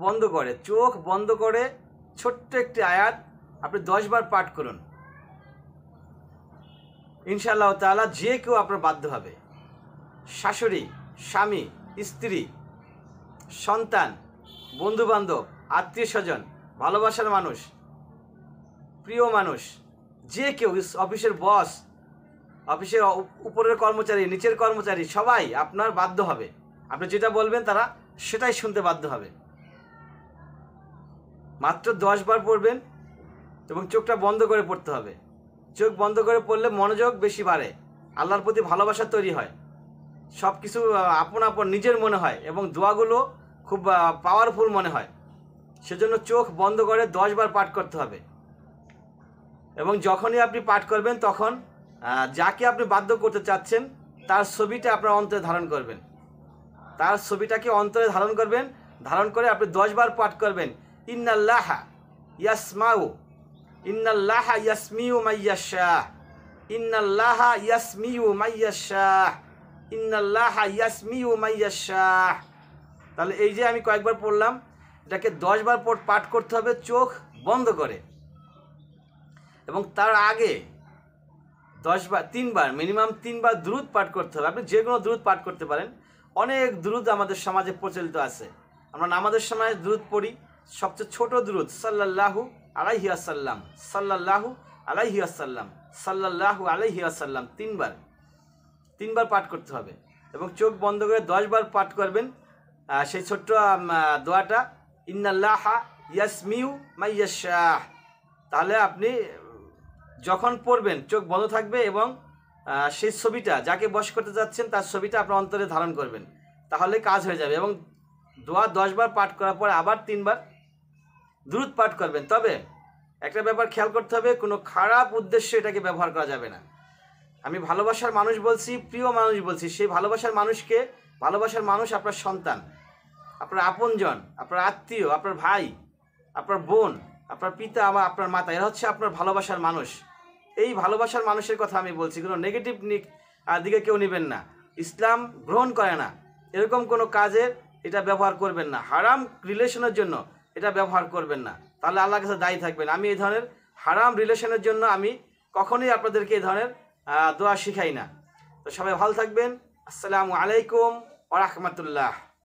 বন্ধ করে, চোখ বন্ধ করে ছোট্ট একটি আয়াত আপনি 10 বার পাঠ করুন, ইনশাআল্লাহ তাআলা যে কেউ আপনার বাধ্য হবে। শাশুড়ি, স্বামী, স্ত্রী, সন্তান, বন্ধুবান্ধব, আত্মীয় স্বজন, ভালোবাসার মানুষ, প্রিয় মানুষ, যে কেউ, অফিসের বস, অফিসের উপরের কর্মচারী, নিচের কর্মচারী, সবাই আপনার বাধ্য হবে। আপনি যেটা বলবেন তারা সেটাই শুনতে বাধ্য হবে। মাত্র 10 বার পড়বেন এবং চোখটা বন্ধ করে পড়তে হবে। চোখ বন্ধ করে পড়লে মনোযোগ বেশি বাড়ে, আল্লাহর প্রতি ভালোবাসা তৈরি হয়, সব কিছু আপন আপন নিজের মনে হয় এবং দোয়াগুলো খুব পাওয়ারফুল মনে হয়। সেজন্য চোখ বন্ধ করে 10 বার পাঠ করতে হবে। এবং যখনই আপনি পাঠ করবেন তখন যাকে আপনি বাধ্য করতে চাচ্ছেন তার ছবিটা আপনার অন্তরে ধারণ করবেন, তার ছবিটাকে অন্তরে ধারণ করবেন। ধারণ করে আপনি 10 বার পাঠ করবেন, ইন্নাল্লাহা ইয়াসমাউ, ইন্নাল্লাহা ইয়াসমিউ মাইয়াশাহ, ইন্নাল্লাহা ইয়াসমিউ মাইয়াশাহ, ইন্নাল্লাহা ইয়াসমিউ মাইয়াশাহ। তাহলে এই যে আমি কয়েকবার পড়লাম, এটাকে 10 বার পাঠ করতে হবে চোখ বন্ধ করে। এবং তার আগে 10 বার, 3 বার, মিনিমাম 3 বার দুরূদ পাঠ করতে হবে। আপনি যে কোনো দুরূদ পাঠ করতে পারেন। অনেক দুরূদ আমাদের সমাজে প্রচলিত আছে। আমরা নামাজের সময় দুরূদ পড়ি, সবচেয়ে ছোট দুরূদ সাল্লাল্লাহু আলাইহি ওয়াসাল্লাম, সাল্লাল্লাহু আলাইহি ওয়াসাল্লাম, সাল্লাল্লাহু আলাইহি ওয়াসাল্লাম 3 বার পাঠ করতে হবে। এবং চোখ বন্ধ করে 10 বার পাঠ করবেন সেই ছোট্ট দোয়াটা, ইন্নাল্লাহা ইয়াসমিউ মাইয়াশাহ। তাহলে আপনি যখন পড়বেন চোখ বন্ধ থাকবে এবং সেই ছবিটা, যাকে বশ করতে যাচ্ছেন তার ছবিটা আপনার অন্তরে ধারণ করবেন, তাহলে কাজ হয়ে যাবে। এবং দোয়া 10 বার পাঠ করার পর আবার 3 বার দুরূদ পাঠ করবেন। তবে একটা ব্যাপার খেয়াল করতে হবে, কোনো খারাপ উদ্দেশ্যে এটাকে ব্যবহার করা যাবে না। আমি ভালোবাসার মানুষ বলছি, প্রিয় মানুষ বলছি। সেই ভালোবাসার মানুষকে, ভালোবাসার মানুষ আপনার সন্তান, আপনার আপনজন, আপনার আত্মীয়, আপনার ভাই, আপনার বোন, আপনার পিতা, আপনার মাতা, এরা হচ্ছে আপনার ভালোবাসার মানুষ। এই ভালোবাসার মানুষের কথা আমি বলছি, কোনো নেগেটিভ দিকে কেউ নেবেন না। ইসলাম গ্রহণ করে না এরকম কোনো কাজে এটা ব্যবহার করবেন না। হারাম রিলেশনের জন্য এটা ব্যবহার করবেন না, তাহলে আল্লাহর কাছে দায়ী থাকবেন। আমি এই ধরনের হারাম রিলেশনের জন্য আমি কখনোই আপনাদেরকে এই ধরনের দোয়া শিখাই না। তো সবাই ভালো থাকবেন। আসসালামু আলাইকুম ওয়া রাহমাতুল্লাহ।